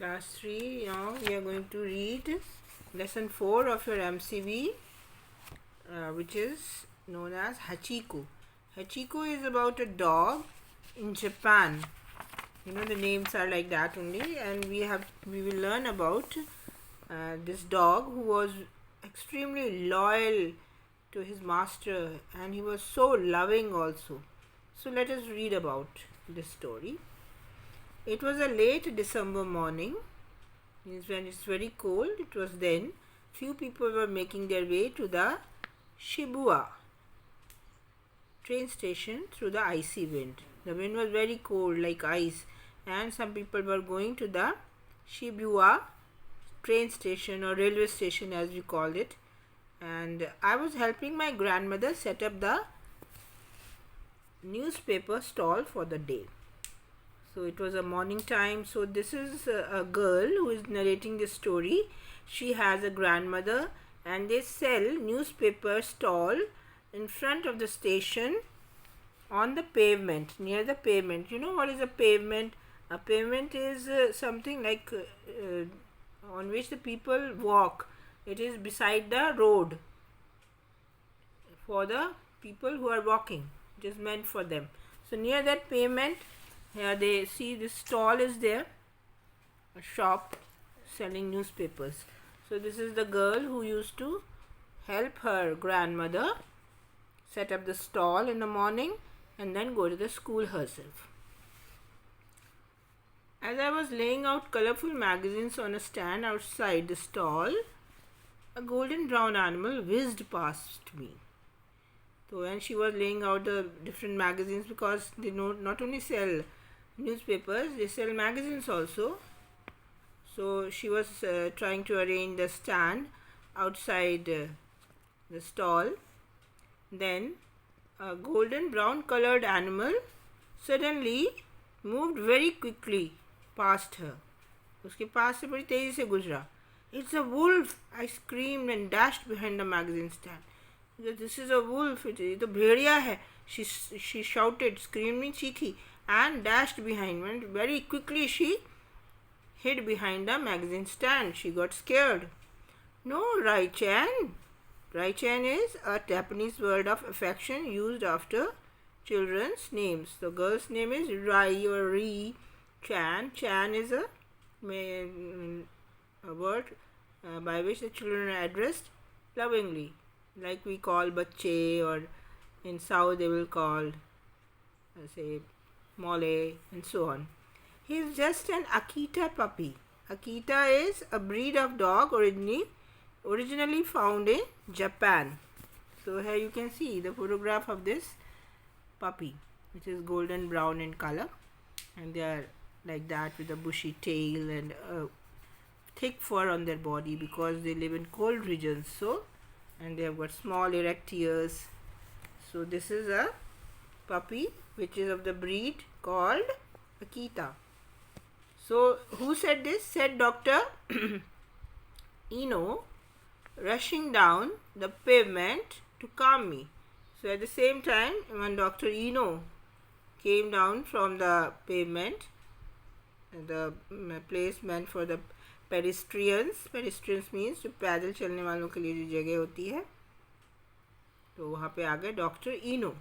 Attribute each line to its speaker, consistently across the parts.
Speaker 1: Class 3, now we are going to read lesson 4 of your MCV, which is known as Hachiko. Hachiko is about a dog in Japan. The names are like that only, and we will learn about this dog who was extremely loyal to his master, and he was so loving also. So let us read about this story. It was a late December morning. Means when it's very cold. It was then. Few people were making their way to the Shibuya train station through the icy wind. The wind was very cold, like ice, and some people were going to the Shibuya train station or railway station, as we called it. And I was helping my grandmother set up the newspaper stall for the day. So it was a morning time. So this is a girl who is narrating this story. She has a grandmother, and they sell newspaper stall in front of the station on the pavement, near the pavement. You know what is a pavement? A pavement is something like on which the people walk. It is beside the road for the people who are walking. It is meant for them. So near that pavement, here they see this stall is there, a shop selling newspapers. So this is the girl who used to help her grandmother set up the stall in the morning and then go to the school herself. As I was laying out colorful magazines on a stand outside the stall, a golden brown animal whizzed past me. So when she was laying out the different magazines, because they not only sell newspapers, they sell magazines also. So she was trying to arrange the stand outside the stall. Then a golden brown colored animal suddenly moved very quickly past her. उसके पास से बड़ी तेजी से गुजरा. It's a wolf! I screamed and dashed behind the magazine stand. This is a wolf. ये तो भेड़िया है. She shouted, screaming, चीखी, and dashed behind. And very quickly she hid behind the magazine stand. She got scared. No, Rai-chan. Rai-chan is a Japanese word of affection used after children's names. The girl's name is Rai or Ri-chan. Chan is a word by which the children are addressed lovingly, like we call bache, or in South they will call say mole, and so on. He is just an Akita puppy. Akita is a breed of dog originally found in Japan. So here you can see the photograph of this puppy, which is golden brown in color, and they are like that with a bushy tail and thick fur on their body because they live in cold regions. So, and they have got small erect ears. So this is a puppy which is of the breed called Akita. So who said this? Said Dr. Ino, rushing down the pavement to calm me. So at the same time, when Dr. Ino came down from the pavement, the place meant for the pedestrians means जो पैदल चलने वालों के लिए जो जगह होती है, तो वहाँ पे आ गए doctor Eno,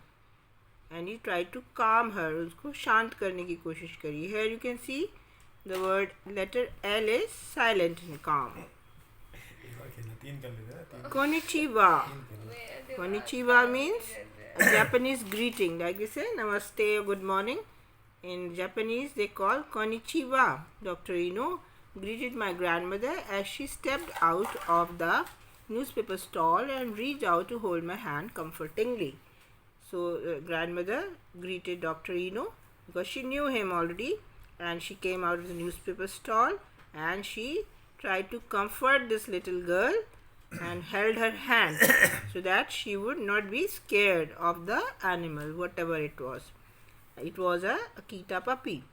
Speaker 1: and he tried to calm her. उसको शांत करने की कोशिश करी. Here you can see the word letter L is silent and calm. Konnichiwa. Konnichiwa means a Japanese greeting, like we say namaste or good morning. In Japanese they call konnichiwa. Dr. Ino greeted my grandmother as she stepped out of the newspaper stall and reached out to hold my hand comfortingly. So grandmother greeted Dr. Ino because she knew him already, and she came out of the newspaper stall and she tried to comfort this little girl and held her hand so that she would not be scared of the animal, whatever it was. It was a Akita puppy.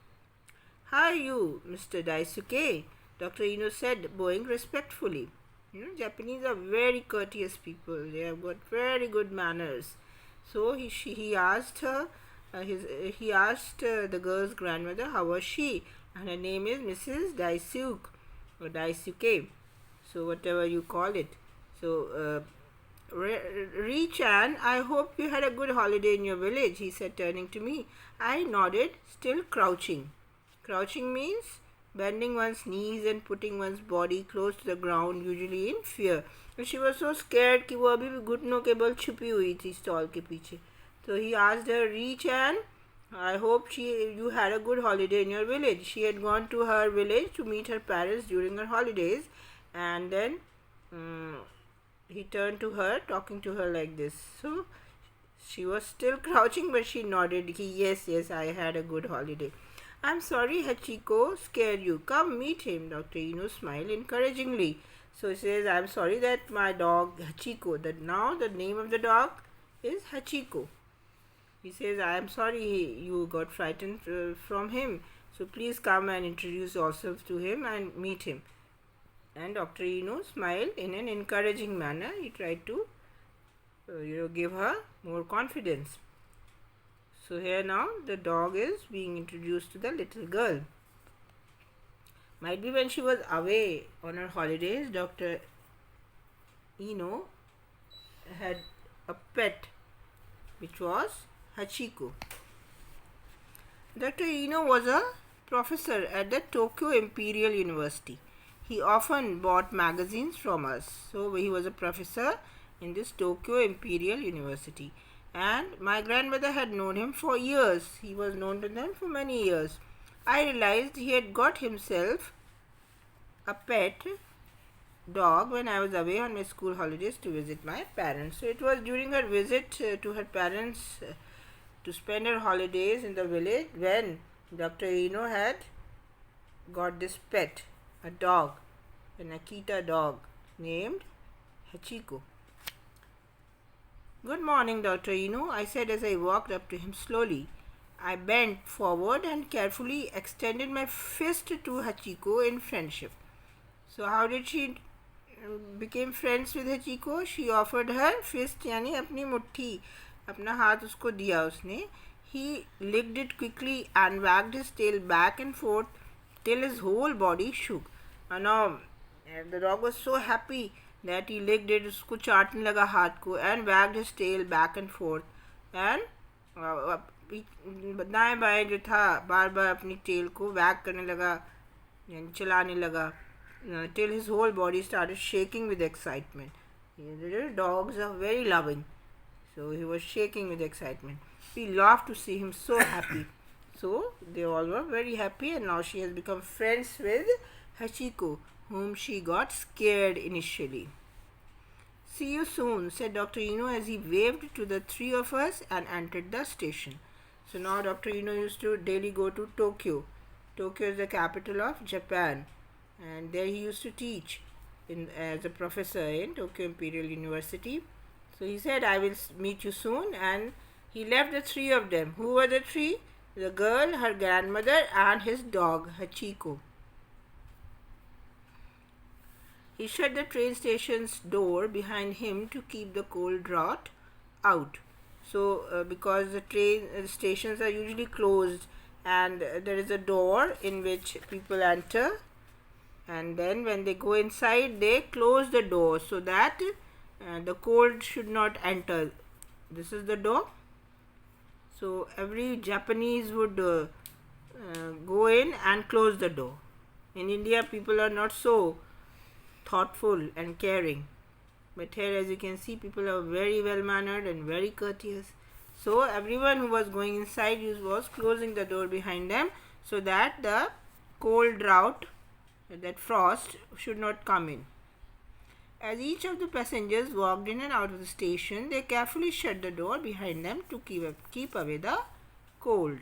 Speaker 1: How are you, Mr. Daisuke? Dr. Ino said, bowing respectfully. Japanese are very courteous people. They have got very good manners. So he asked her, the girl's grandmother, how was she? and her name is Mrs. Daisuke or Daisuke, so whatever you call it. So, Ri-chan, I hope you had a good holiday in your village, he said, turning to me. I nodded, still crouching. Crouching means bending one's knees and putting one's body close to the ground, usually in fear. And she was so scared कि वो अभी भी घुटनों के बल छुपी हुई थी स्टॉल के पीछे. So he asked her, Ri-chan, I hope you had a good holiday in your village. She had gone to her village to meet her parents during her holidays, and then he turned to her, talking to her like this. So she was still crouching, but she nodded. Yes, I had a good holiday. I'm sorry, Hachiko scared you. Come meet him. Dr. Ino smiled encouragingly. So he says, I'm sorry that my dog Hachiko, now the name of the dog is Hachiko. He says, I am sorry you got frightened from him. So please come and introduce yourself to him and meet him. And Dr. Eno smiled in an encouraging manner. He tried to give her more confidence. So here now the dog is being introduced to the little girl. Might be when she was away on her holidays, Dr. Eno had a pet which was Hachiko. Dr. Eno was a professor at the Tokyo Imperial University. He often bought magazines from us. So he was a professor in this Tokyo Imperial University. And my grandmother had known him for years. He was known to them for many years. I realized he had got himself a pet dog when I was away on my school holidays to visit my parents. So it was during her visit to her parents to spend her holidays in the village when Dr. Eno had got this pet, a dog, an Akita dog named Hachiko. Good morning, Dr. Eno, I said as I walked up to him slowly. I bent forward and carefully extended my fist to Hachiko in friendship. So how did she became friends with Hachiko? She offered her fist, यानी अपनी मुट्ठी, अपना हाथ उसको दिया उसने. He licked it quickly and wagged his tail back and forth till his whole body shook. And now the dog was so happy that he licked it, उसको चाटने लगा हाथ को, and wagged his tail back and forth, and दाएं बाएं जो था बार बार अपनी tell को वैग करने लगा, यानी चलाने लगा, till his whole body started shaking with excitement. The dogs are very loving, so he was shaking with excitement. We laughed to see him so happy. So they all were very happy, and now she has become friends with Hachiko, whom she got scared initially. See you soon, said Dr. Eno as he waved to the three of us and entered the station. So now Dr. Eno used to daily go to Tokyo. Tokyo is the capital of Japan, and there he used to teach as a professor in Tokyo Imperial University. So he said, I will meet you soon, and he left the three of them. Who were the three? The girl, her grandmother, and his dog, Hachiko. He shut the train station's door behind him to keep the cold draught out. So because the train stations are usually closed, and there is a door in which people enter, and then when they go inside they close the door so that the cold should not enter. This is the door. So every Japanese would go in and close the door. In India people are not so thoughtful and caring, but here, as you can see, people are very well mannered and very courteous. So everyone who was going inside was closing the door behind them so that the cold draught, that frost, should not come in. As each of the passengers walked in and out of the station, they carefully shut the door behind them to keep away the cold.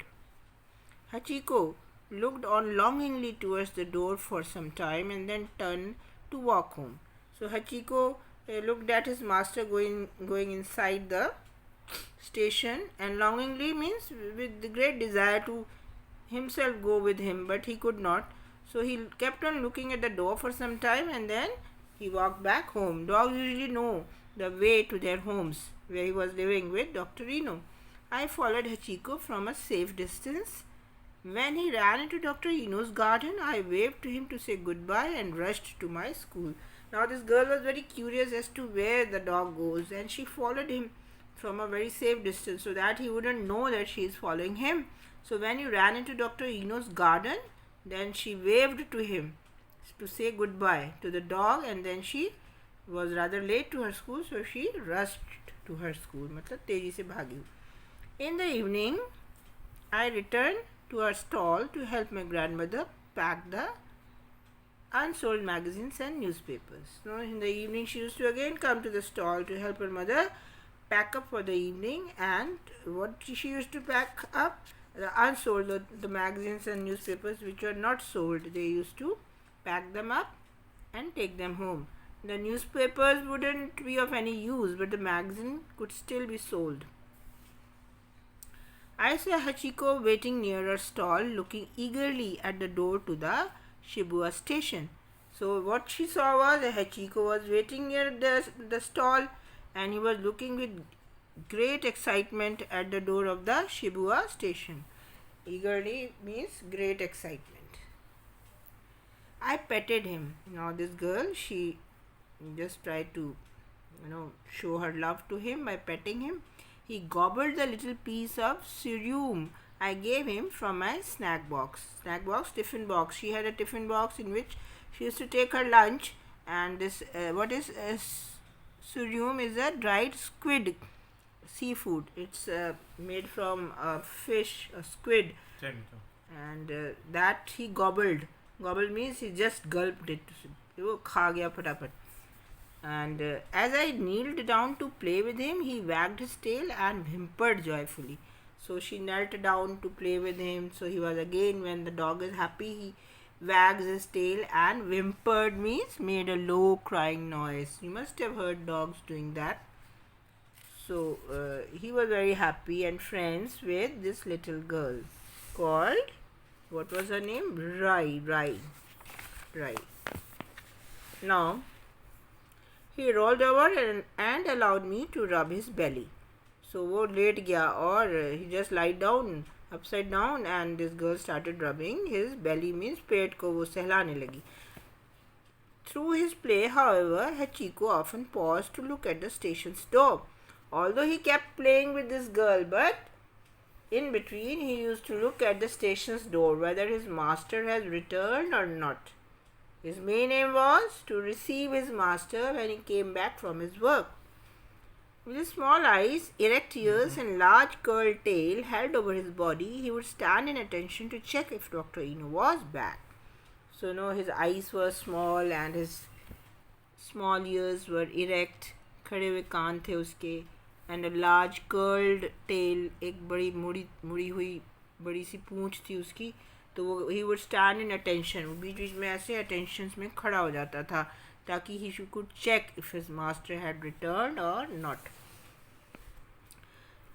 Speaker 1: Hachiko looked on longingly towards the door for some time and then turned to walk home. So Hachiko looked at his master going inside the station, and longingly means with the great desire to himself go with him, but he could not. So he kept on looking at the door for some time and then he walked back home. Dogs usually know the way to their homes where he was living with Dr. Eno. I followed Hachiko from a safe distance. When he ran into Dr. Eno's garden, I waved to him to say goodbye and rushed to my school. Now, this girl was very curious as to where the dog goes, and she followed him from a very safe distance so that he wouldn't know that she is following him. So, when he ran into Dr. Eno's garden, then she waved to him to say goodbye to the dog, and then she was rather late to her school, so she rushed to her school. मतलब तेजी से भागी. In the evening, I returned to our stall to help my grandmother pack the unsold magazines and newspapers. So in the evening, she used to again come to the stall to help her mother pack up for the evening. And what she used to pack up? The unsold, the magazines and newspapers which were not sold. They used to pack them up and take them home. The newspapers wouldn't be of any use, but the magazine could still be sold. I saw Hachiko waiting near her stall, looking eagerly at the door to the Shibuya station. So what she saw was Hachiko was waiting near the stall, and he was looking with great excitement at the door of the Shibuya station. Eagerly means great excitement. I petted him. Now this girl, she just tried to, show her love to him by petting him. He gobbled the little piece of cereal I gave him from my snack box. Snack box, tiffin box. She had a tiffin box in which she used to take her lunch. And this, what is cereal is a dried squid seafood. It's made from a fish, a squid. And that he gobbled. Gobble means he just gulped it. वो खा गया फटाफट. And as I kneeled down to play with him, he wagged his tail and whimpered joyfully. So she knelt down to play with him. So he was again, when the dog is happy, he wags his tail, and whimpered means made a low crying noise. You must have heard dogs doing that. So he was very happy and friends with this little girl called, what was her name? Rai. Now, he rolled over and allowed me to rub his belly. So वो late गया और he just lied down upside down, and this girl started rubbing his belly means पेट को वो सहलाने लगी. Through his play, however, Hachiko often paused to look at the station's door. Although he kept playing with this girl, but in between he used to look at the station's door whether his master has returned or not. His main aim was to receive his master when he came back from his work. With his small eyes, erect ears, and large curled tail held over his body, he would stand in attention to check if Dr. Eno was back. So, his eyes were small and his small ears were erect, खड़े हुए कान थे उसके, and a large curled tail, एक बड़ी मुड़ी हुई बड़ी सी पूंछ थी उसकी. तो वो he would stand in attention, बीच बीच में ऐसे attentions में खड़ा हो जाता था ताकि he could check if his master had returned or not.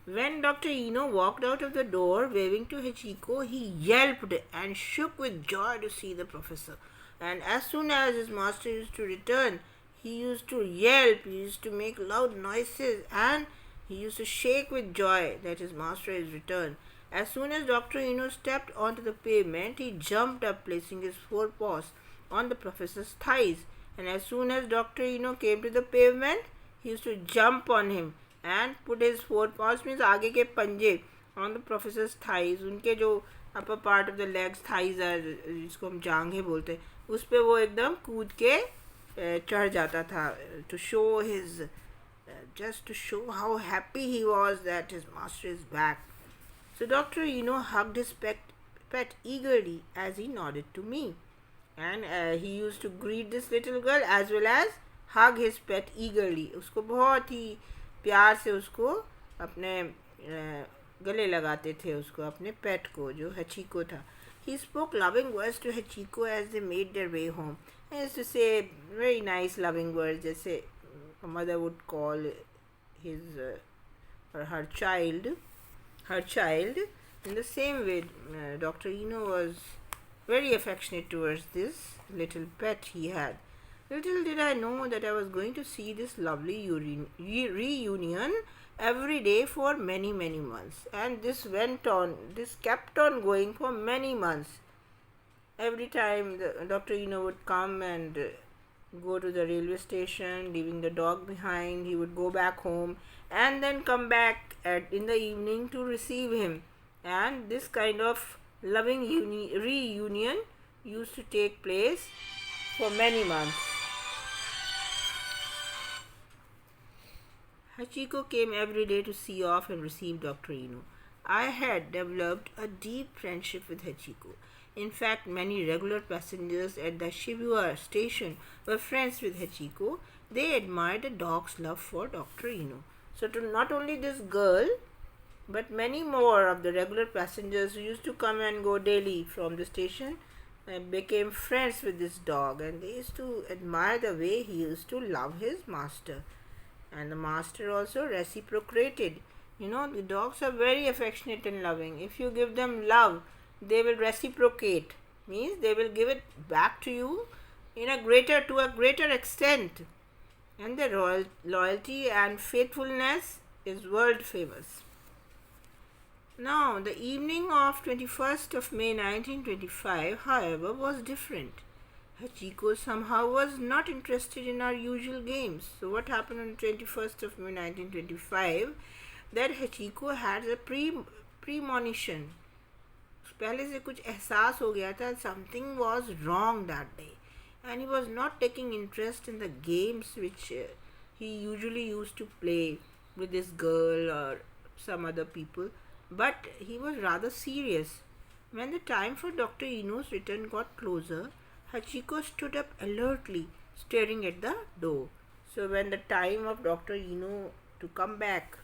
Speaker 1: When Dr. Eno walked out of the door waving to Hachiko, he yelped and shook with joy to see the professor. And as soon as his master used to return, he used to yelp, he used to make loud noises, and he used to shake with joy that his master is returned. As soon as Dr. Eno stepped onto the pavement, he jumped up, placing his forepaws on the professor's thighs. And as soon as Dr. Eno came to the pavement, he used to jump on him and put his forepaws, means आगे के पंजे, on the professor's thighs. उनके जो upper part of the legs, thighs are, जिसको हम जांघें बोलते हैं, उस पे वो एकदम कूद के चढ़ जाता था, to show his, just to show how happy he was that his master is back. So Dr. Eno hugged his pet eagerly as he nodded to me, and he used to greet this little girl as well as hug his pet eagerly. उसको बहुत ही प्यार से उसको अपने गले लगाते थे, उसको अपने पेट को जो हचीको था. He spoke loving words to Hachiko as they made their way home. He used to say very nice loving words, जैसे a mother would call his or her child. In the same way, Dr. Eno was very affectionate towards this little pet he had. Little did I know that I was going to see this lovely reunion every day for many, many months. And this kept on going for many months. Every time Dr. Eno would come and go to the railway station, leaving the dog behind, he would go back home and then come back in the evening to receive him. And this kind of loving reunion used to take place for many months. Hachiko came every day to see off and receive Dr. Eno. I had developed a deep friendship with Hachiko. In fact, many regular passengers at the Shibuya station were friends with Hachiko. They admired the dog's love for Dr. Eno. So, to not only this girl, but many more of the regular passengers who used to come and go daily from the station became friends with this dog, and they used to admire the way he used to love his master. And the master also reciprocated. The dogs are very affectionate and loving. If you give them love, they will reciprocate, means they will give it back to you to a greater extent, and their loyalty and faithfulness is world famous. Now, the evening of 21st of May 1925, however, was different. Hachiko somehow was not interested in our usual games. So what happened on 21st of May 1925, that Hachiko had a premonition. पहले से कुछ एहसास हो गया था, something was wrong that day, and he was not taking interest in the games which he usually used to play with this girl or some other people, but he was rather serious. When the time for Dr. Eno's return got closer, Hachiko stood up alertly, staring at the door. So when the time of Dr. Eno to come back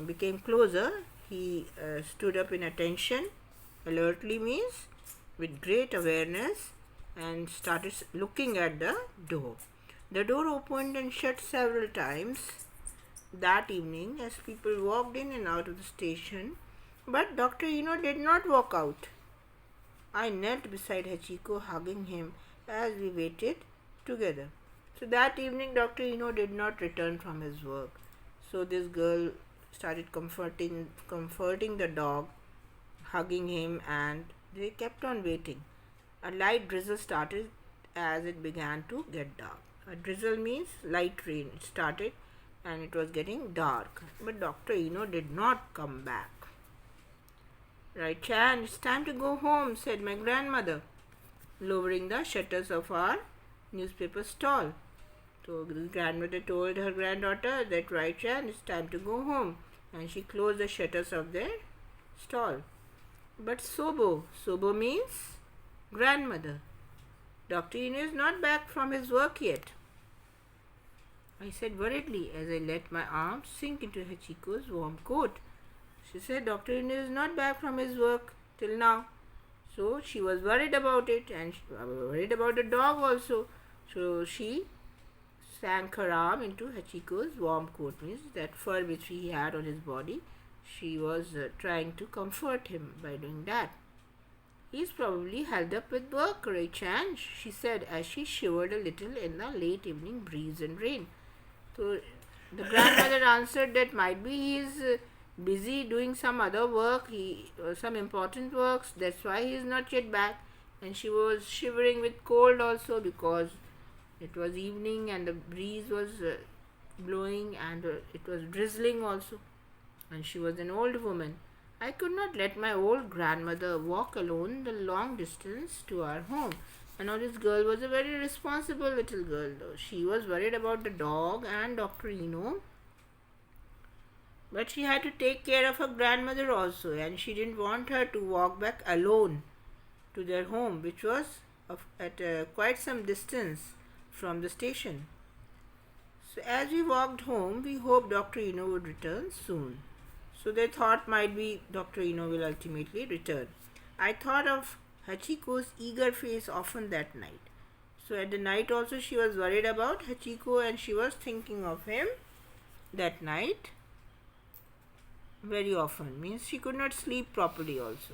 Speaker 1: became closer, he stood up in attention. Alertly means with great awareness, and started looking at the door. The door opened and shut several times that evening as people walked in and out of the station, but Dr. Eno did not walk out. I knelt beside Hachiko, hugging him as we waited together. So that evening, Dr. Eno did not return from his work. So this girl started comforting the dog, hugging him, and they kept on waiting. A light drizzle started as it began to get dark. A drizzle means light rain. It started and it was getting dark. But Dr. Eno did not come back. Right, Chan, it's time to go home, said my grandmother, lowering the shutters of our newspaper stall. So the grandmother told her granddaughter that, right, Chan, it's time to go home. And she closed the shutters of their stall. But Sobo means grandmother. Dr. Eno is not back from his work yet, I said worriedly as I let my arms sink into Hachiko's warm coat. She said Dr. Eno is not back from his work till now. So she was worried about it, and worried about the dog also. So she sank her arm into Hachiko's warm coat, means that fur which he had on his body. She was trying to comfort him by doing that. He's probably held up with work, Ray-chan, she said as she shivered a little in the late evening breeze and rain. So the grandmother answered that might be he's busy doing some other work, some important works, that's why he is not yet back. And she was shivering with cold also because it was evening and the breeze was blowing and it was drizzling also. And she was an old woman. I could not let my old grandmother walk alone the long distance to our home. And now this girl was a very responsible little girl though. She was worried about the dog and Dr. Eno. But she had to take care of her grandmother also, and she didn't want her to walk back alone to their home, which was at quite some distance from the station. So as we walked home, we hoped Dr. Eno would return soon. So they thought might be Dr. Eno will ultimately return. I thought of Hachiko's eager face often that night. So at the night also she was worried about Hachiko and she was thinking of him that night very often. Means she could not sleep properly also.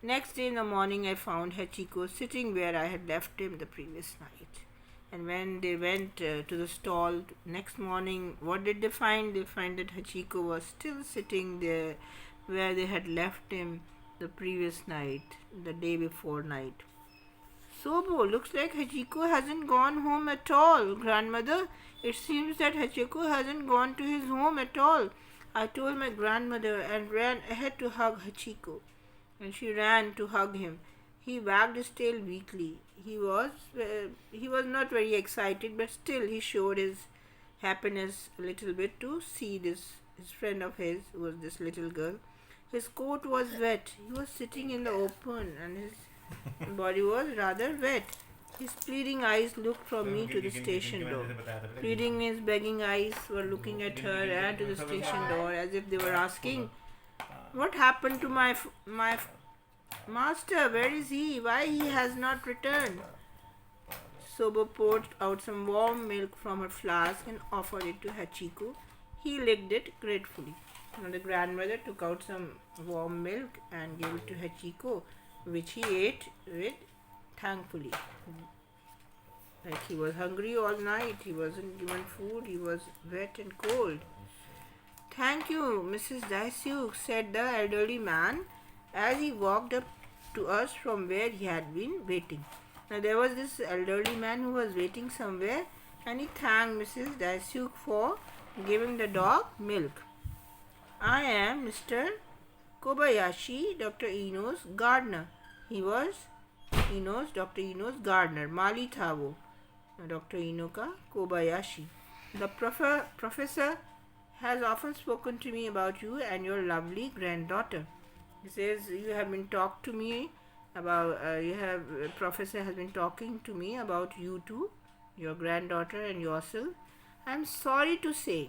Speaker 1: Next day in the morning I found Hachiko sitting where I had left him the previous night. And when they went to the stall next morning, what did they find? They find that Hachiko was still sitting there where they had left him the previous night, the day before night. Sobo, looks like Hachiko hasn't gone home at all. Grandmother, it seems that Hachiko hasn't gone to his home at all. I told my grandmother and ran ahead to hug Hachiko, and she ran to hug him. He wagged his tail weakly. He was not very excited, but still he showed his happiness a little bit to see this his friend of his who was this little girl. His coat was wet. He was sitting in the open, and his body was rather wet. His pleading eyes looked from me to the station door. Pleading means begging eyes were looking at her and to the station door as if they were asking, "What happened to my master? Where is he? Why he has not returned?" Sobo poured out some warm milk from her flask and offered it to Hachiko. He licked it gratefully. Now the grandmother took out some warm milk and gave it to Hachiko, which he ate with thankfully. Like he was hungry all night, he wasn't given food, he was wet and cold. "Thank you, Mrs. Daisuk," said the elderly man as he walked up to us from where he had been waiting. Now there was this elderly man who was waiting somewhere, and he thanked Mrs. Daisuk for giving the dog milk. "I am Mr. Kobayashi, Dr. Ino's gardener." He was Dr. Ino's gardener, Mali Thabo, Dr. Ino ka Kobayashi. "The professor has often spoken to me about you and your lovely granddaughter." He says, "You have been talked to me about, professor has been talking to me about you two, your granddaughter and yourself. I'm sorry to say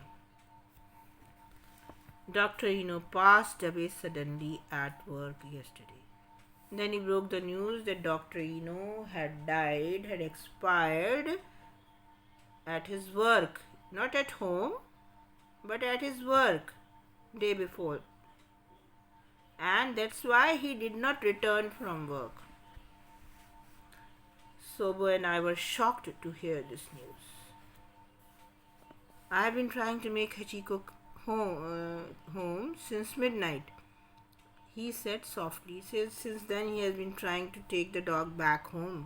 Speaker 1: Dr. Ino passed away suddenly at work yesterday." Then he broke the news that Dr. Ino had died, had expired at his work, not at home, but at his work, day before. And that's why he did not return from work. Sobo and I were shocked to hear this news. "I have been trying to make Hachiko home since midnight," he said softly. He says since then he has been trying to take the dog back home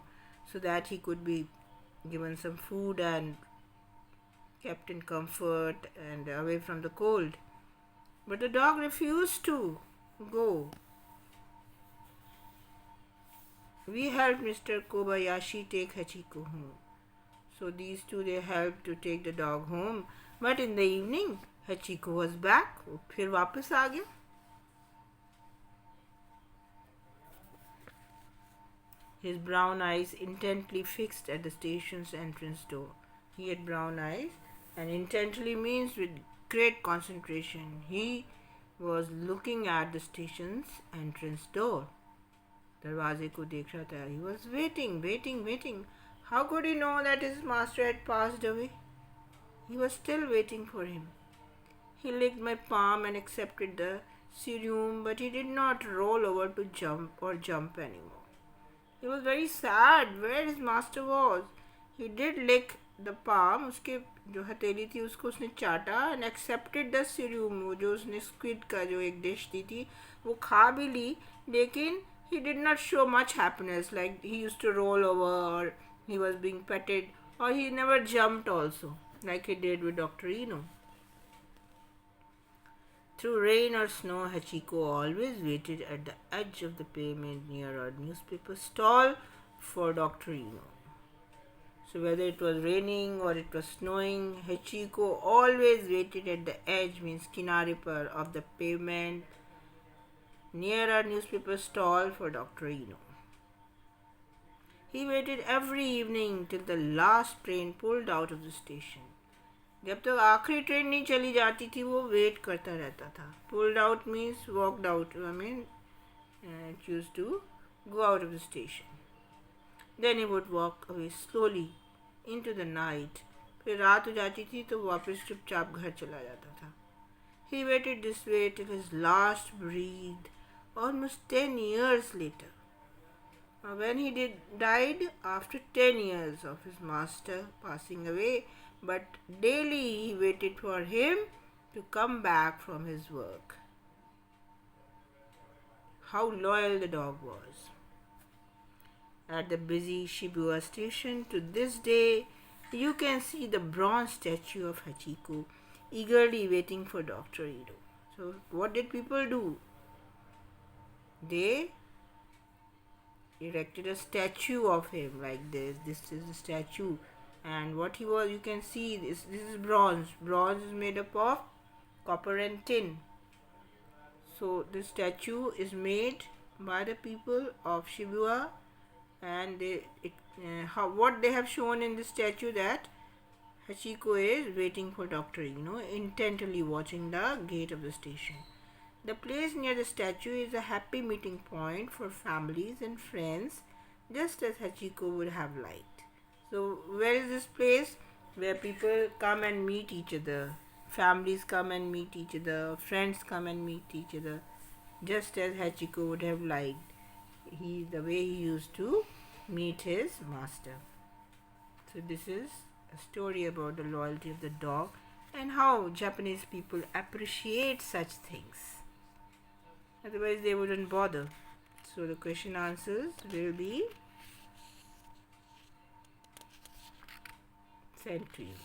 Speaker 1: so that he could be given some food and kept in comfort and away from the cold. But the dog refused to go. We helped Mr. Kobayashi take Hachiko home. So these two, they helped to take the dog home. But in the evening, Hachiko was back. वो फिर वापस आ गया. His brown eyes intently fixed at the station's entrance door. He had brown eyes, and intently means with great concentration. He was looking at the station's entrance door. दरवाजे को देख रहा था. He was waiting. How could he know that his master had passed away? He was still waiting for him. He licked my palm and accepted the serum, but he did not roll over to jump anymore. He was very sad where his master was. He did lick the palm, उसके जो हथेली थी उसको उसने चाटा and accepted the serum, वो जो उसने squid का जो एक dish दी थी वो खा भी ली, लेकिन he did not show much happiness, like he used to roll over or he was being petted, or he never jumped also like he did with Dr. Ino. Through rain or snow, Hachiko always waited at the edge of the pavement near a newspaper stall for Dr. Ino. So whether it was raining or it was snowing, Hachiko always waited at the edge, means kinare par, of the pavement near a newspaper stall for Dr. Ino. He waited every evening till the last train pulled out of the station. जब तक आखिरी train नहीं चली जाती थी वो wait करता रहता था. Pulled out means walked out. Choose to go out of the station. Then he would walk away slowly into the night. फिर रात हो जाती थी तो वापस चुपचाप घर चला जाता था. He waited this way till his last breath, almost 10 years later. when he died after 10 years of his master passing away, but daily he waited for him to come back from his work. How loyal the dog was. At the busy Shibuya station to this day, you can see the bronze statue of Hachiko eagerly waiting for Dr. Ido. So, what did people do? They erected a statue of him like this. This is the statue, and what he was, you can see this is bronze. Bronze is made up of copper and tin. So, this statue is made by the people of Shibuya, and what they have shown in the statue that Hachiko is waiting for Dr. Ino, intently watching the gate of the station. The place near the statue is a happy meeting point for families and friends, just as Hachiko would have liked. So, where is this place? Where people come and meet each other. Families come and meet each other. Friends come and meet each other, just as Hachiko would have liked. The way he used to meet his master. So, this is a story about the loyalty of the dog and how Japanese people appreciate such things. Otherwise, they wouldn't bother. So, the question answers will be sent to you.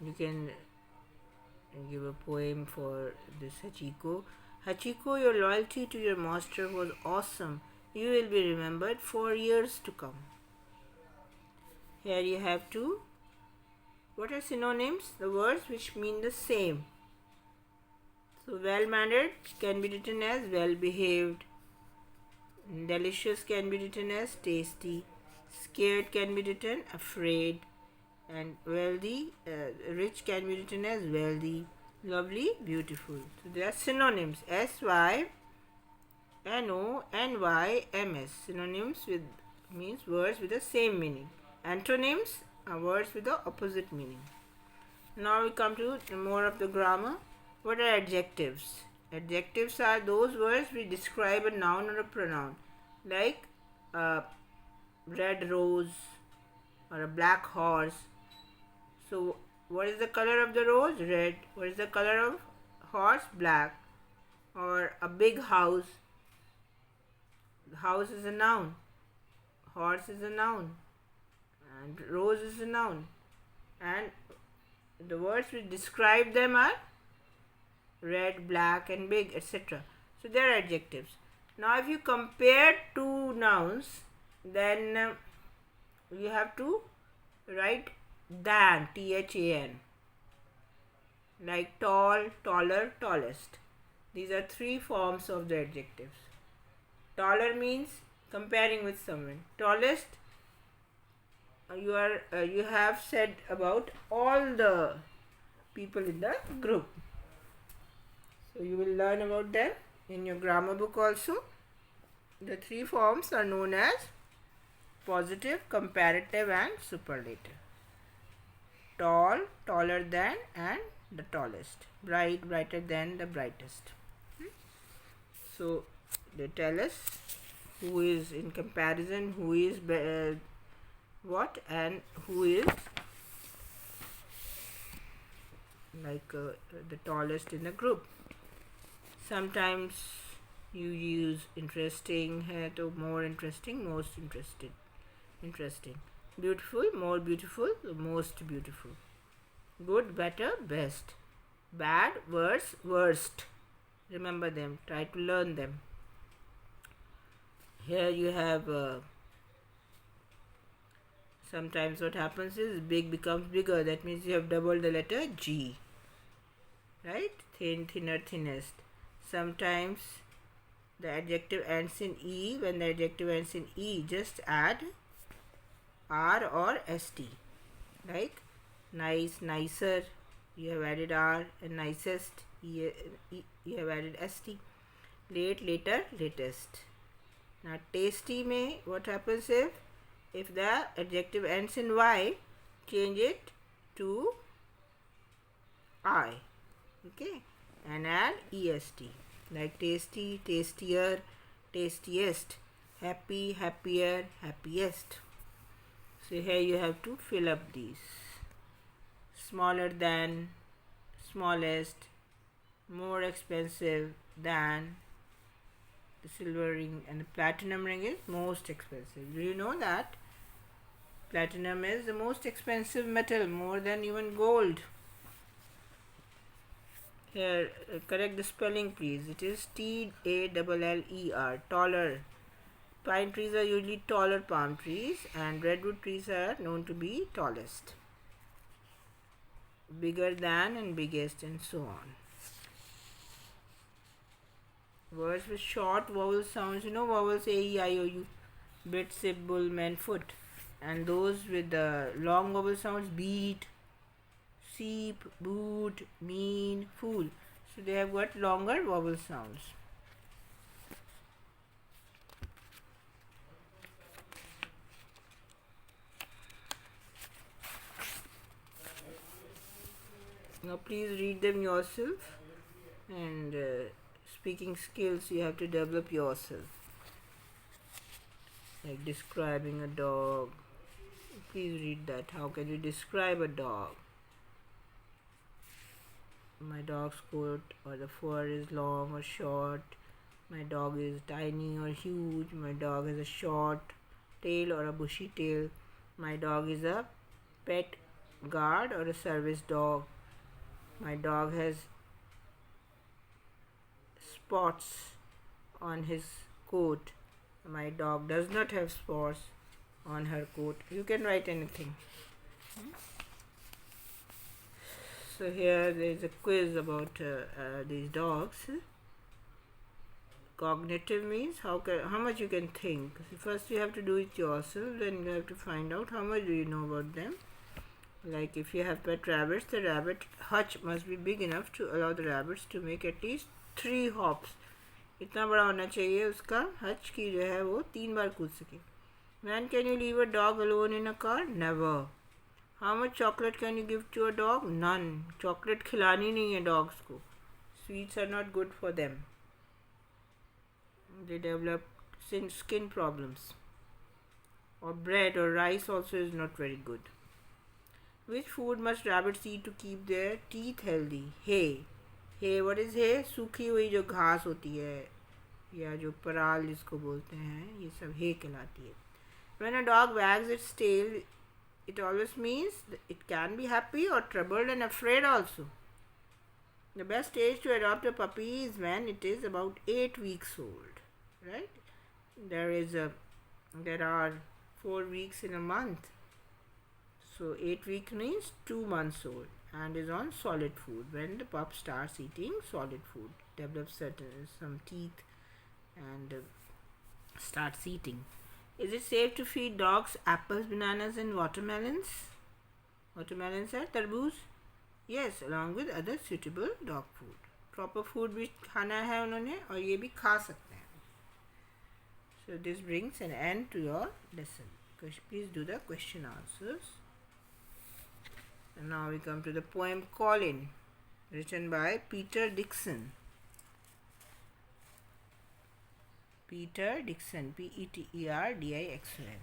Speaker 1: You can give a poem for this Hachiko. Hachiko, your loyalty to your master was awesome. You will be remembered for years to come. Here you have to. What are synonyms? The words which mean the same. So, well-mannered can be written as well-behaved. Delicious can be written as tasty. Scared can be written afraid. And wealthy, rich can be written as wealthy. Lovely, beautiful. So, they are synonyms. S-Y-N-O-N-Y-M-S. Synonyms means words with the same meaning. Antonyms are words with the opposite meaning. Now we come to more of the grammar. What are adjectives? Adjectives are those words which describe a noun or a pronoun, like a red rose or a black horse. So, what is the color of the rose? Red. What is the color of horse? Black. Or a big house. The house is a noun. Horse is a noun. And rose is a noun. And the words which describe them are red, black, and big, etc. So, they are adjectives. Now, if you compare two nouns, then you have to write than, T-H-A-N, like tall, taller, tallest. These are three forms of the adjectives. Taller means comparing with someone. Tallest, you have said about all the people in the group. So you will learn about them in your grammar book also. The three forms are known as positive, comparative, and superlative. Tall, taller than, and the tallest. Bright, brighter than, the brightest. So they tell us who is in comparison, who is what, and who is like the tallest in the group. Sometimes you use interesting here to more interesting, most interested, interesting. Beautiful, more beautiful, the most beautiful. Good, better, best. Bad, worse, worst. Remember them, try to learn them. Here you have sometimes what happens is big becomes bigger. That means you have doubled the letter G. Right? Thin, thinner, thinnest. Sometimes the adjective ends in E. When the adjective ends in E, just add R or ST. Like nice, nicer, you have added R, and nicest, you have added ST. Late, later, latest. Now tasty may, what happens if the adjective ends in Y, change it to I. Okay, and add EST. like tasty, tastier, tastiest, happy, happier, happiest. So here you have to fill up these. Smaller than, smallest, more expensive than. The silver ring and the platinum ring is most expensive. Do you know that? Platinum is the most expensive metal, more than even gold. Here, correct the spelling please. It is Talleller, taller. Pine trees are usually taller palm trees, and redwood trees are known to be tallest. Bigger than and biggest, and so on. Words with short vowel sounds, vowels A, E, I, O, U, bit, sip, bull, man, foot. And those with the long vowel sounds, beat, seep, boot, mean, fool. So they have got longer vowel sounds. Now please read them yourself, and speaking skills you have to develop yourself. Like describing a dog. Please read that. How can you describe a dog? My dog's coat or the fur is long or short. My dog is tiny or huge. My dog has a short tail or a bushy tail. My dog is a pet guard or a service dog. My dog has spots on his coat. My dog does not have spots on her coat. You can write anything. So here there is a quiz about these dogs. Cognitive means how much you can think. So first you have to do it yourself, then you have to find out how much do you know about them. Like if you have pet rabbits, the rabbit hutch must be big enough to allow the rabbits to make at least 3 hops. इतना बड़ा होना चाहिए उसका Hutch की जो है वो 3 बार कूद सके. When can you leave a dog alone in a car? Never. How much chocolate can you give to a dog? None. Chocolate खिलानी नहीं है dogs को. Sweets are not good for them. They develop skin problems. Or bread or rice also is not very good. Which food must rabbits eat to keep their teeth healthy? Hay. Hay, what is hay? सूखी हुई जो घास होती है या जो पराल जिसको बोलते हैं, ये सब hay कहलाती है. When a dog wags its tail, it always means it can be happy or troubled and afraid also. The best age to adopt a puppy is when it is about 8 weeks old, right? There are 4 weeks in a month. So 8 weeks means 2 months old and is on solid food. When the pup starts eating solid food, develops some teeth and starts eating. Is it safe to feed dogs apples, bananas and watermelons? Watermelons are tarboos? Yes, along with other suitable dog food. Proper food भी खाना है उन्होंने और ये भी खा सकते हैं. So this brings an end to your lesson. Please do the question answers. And now we come to the poem Colin, written by Peter Dixon. Peter Dixon, Peter Dixon.